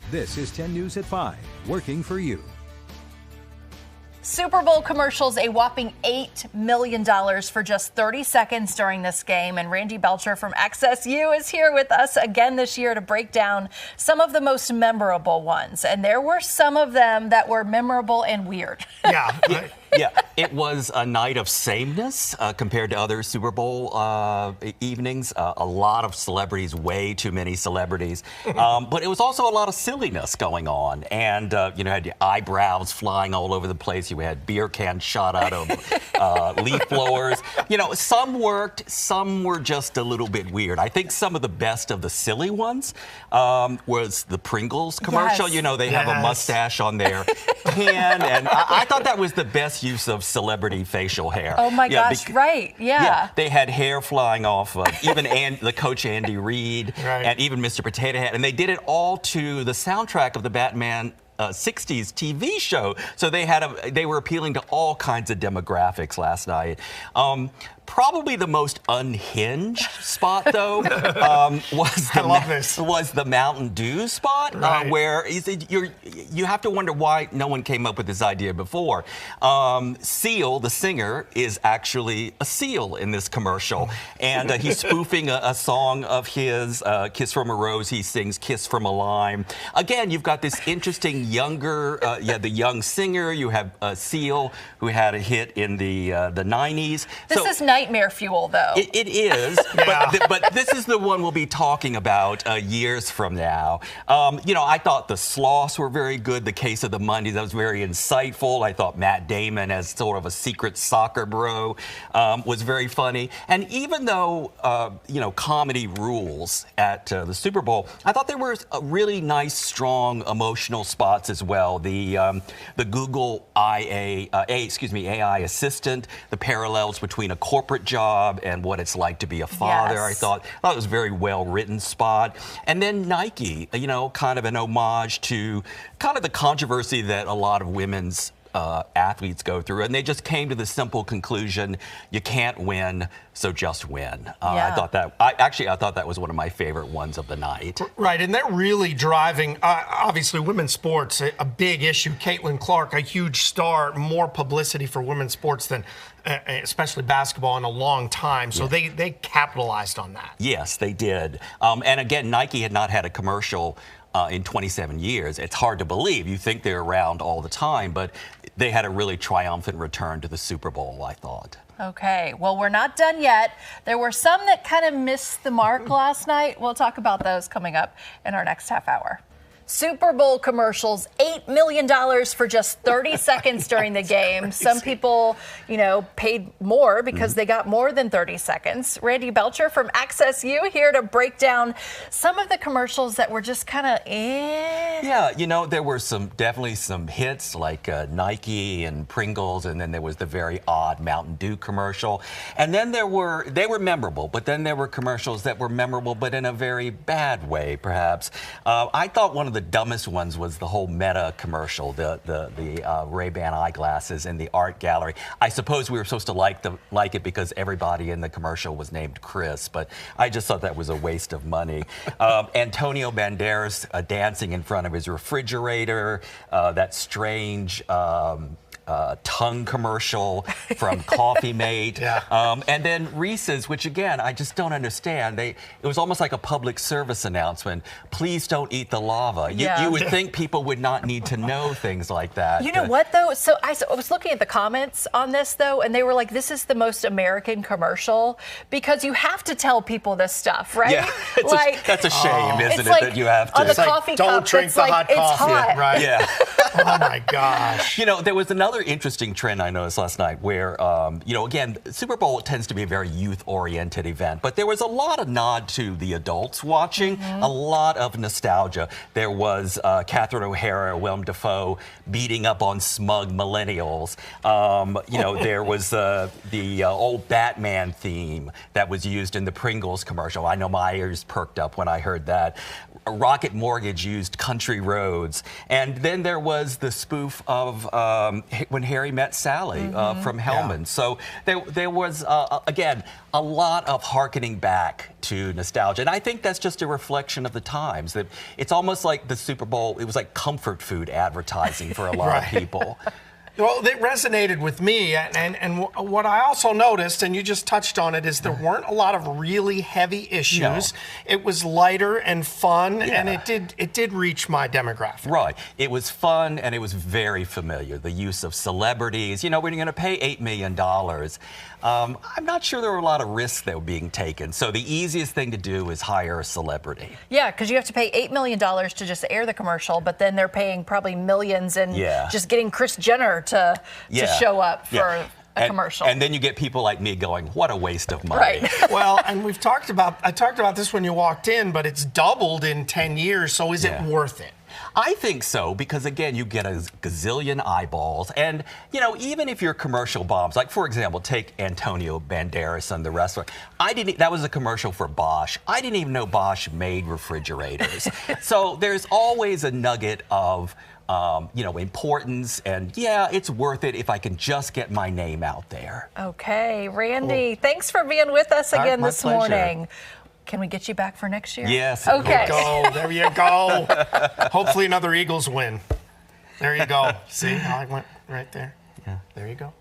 This is 10 News at 5, working for you. Super Bowl commercials, a whopping $8 million for just 30 seconds during this game. And Randy Belcher from AccessU is here with us again this year to break down some of the most memorable ones. And there were some of them that were memorable and weird. Yeah, it was a night of sameness compared to other Super Bowl evenings. A lot of celebrities, way too many celebrities. But it was also a lot of silliness going on. And, you had your eyebrows flying all over the place. You had beer cans shot out of leaf blowers. Some worked, some were just a little bit weird. I think some of the best of the silly ones was the Pringles commercial. Yes. They have a mustache on their can. And I thought that was the best use of celebrity facial hair. Oh my gosh, right, yeah. They had hair flying off of even the coach Andy Reid, right, and even Mr. Potato Head, and they did it all to the soundtrack of the Batman 60s TV show. So they were appealing to all kinds of demographics last night. Probably the most unhinged spot, though, was the Mountain Dew spot, right, where you have to wonder why no one came up with this idea before. Seal, the singer, is actually a seal in this commercial, and he's spoofing a song of his, Kiss from a Rose. He sings Kiss from a Lime. Again, you've got this interesting younger, the young singer. You have Seal, who had a hit in the 90s. This is nightmare fuel, though. It is, but this is the one we'll be talking about years from now. I thought the Sloths were very good. The Case of the Mondays, that was very insightful. I thought Matt Damon as sort of a secret soccer bro was very funny. And even though, comedy rules at the Super Bowl, I thought there were really nice, strong, emotional spots as well. The Google AI assistant, the parallels between a corporate job and what it's like to be a father. Yes. I thought it was a very well-written spot. And then Nike, kind of an homage to kind of the controversy that a lot of women's athletes go through, and they just came to the simple conclusion: you can't win, so just win. I thought that was one of my favorite ones of the night. Right, and they're really driving, obviously, women's sports, a big issue. Caitlin Clark, a huge star, more publicity for women's sports than especially basketball in a long time. So they capitalized on that. Yes, they did. And again, Nike had not had a commercial in 27 years. It's hard to believe. You think they're around all the time, but they had a really triumphant return to the Super Bowl, I thought. Okay, well, we're not done yet. There were some that kind of missed the mark last night. We'll talk about those coming up in our next half hour. Super Bowl commercials, $8 million for just 30 seconds during the game. Crazy. Some people, paid more because they got more than 30 seconds. Randy Belcher from AccessU here to break down some of the commercials that were just kind of Yeah, there were definitely some hits like Nike and Pringles, and then there was the very odd Mountain Dew commercial. And then they were memorable, but then there were commercials that were memorable, but in a very bad way, perhaps. I thought one of the dumbest ones was the whole Meta commercial, the Ray-Ban eyeglasses in the art gallery. I suppose we were supposed to like it because everybody in the commercial was named Chris, but I just thought that was a waste of money. Antonio Banderas dancing in front of his refrigerator, that strange tongue commercial from Coffee Mate. And then Reese's, which again, I just don't understand. It was almost like a public service announcement. Please don't eat the lava. You would think people would not need to know things like that. You know what, though? So I was looking at the comments on this, though, and they were like, this is the most American commercial because you have to tell people this stuff, right? Yeah, that's a shame, isn't it, like, that you have to? On the coffee cup, don't drink the hot coffee. It's hot. Right. Yeah. Oh, my gosh. There was another interesting trend I noticed last night where, again, Super Bowl tends to be a very youth-oriented event, but there was a lot of nod to the adults watching, a lot of nostalgia. There was Catherine O'Hara, Willem Dafoe beating up on smug millennials. There was the old Batman theme that was used in the Pringles commercial. I know my ears perked up when I heard that. Rocket Mortgage used Country Roads. And then there was the spoof of When Harry Met Sally from Hellman. So there was, again, a lot of hearkening back to nostalgia. And I think that's just a reflection of the times. That it's almost like the Super Bowl, it was like comfort food advertising for a lot of people. Well, it resonated with me, and what I also noticed, and you just touched on it, is there weren't a lot of really heavy issues. No. It was lighter and fun, and it did reach my demographic. Right. It was fun, and it was very familiar. The use of celebrities. You know, when you're going to pay $8 million, I'm not sure there were a lot of risks that were being taken. So the easiest thing to do is hire a celebrity. Yeah, because you have to pay $8 million to just air the commercial, but then they're paying probably millions and just getting Kris Jenner to show up for a commercial. And then you get people like me going, what a waste of money. Right. Well, and I talked about this when you walked in, but it's doubled in 10 years. So is it worth it? I think so, because again, you get a gazillion eyeballs. And, you know, even if your commercial bombs, like for example, take Antonio Banderas and the wrestler. That was a commercial for Bosch. I didn't even know Bosch made refrigerators. So there's always a nugget of, you know, importance, and it's worth it if I can just get my name out there. Okay, Randy, thanks for being with us again My this pleasure. morning. Can we get you back for next year? Yes. Okay. There you go. Hopefully another Eagles win. There you go. See how I went right there? Yeah. There you go.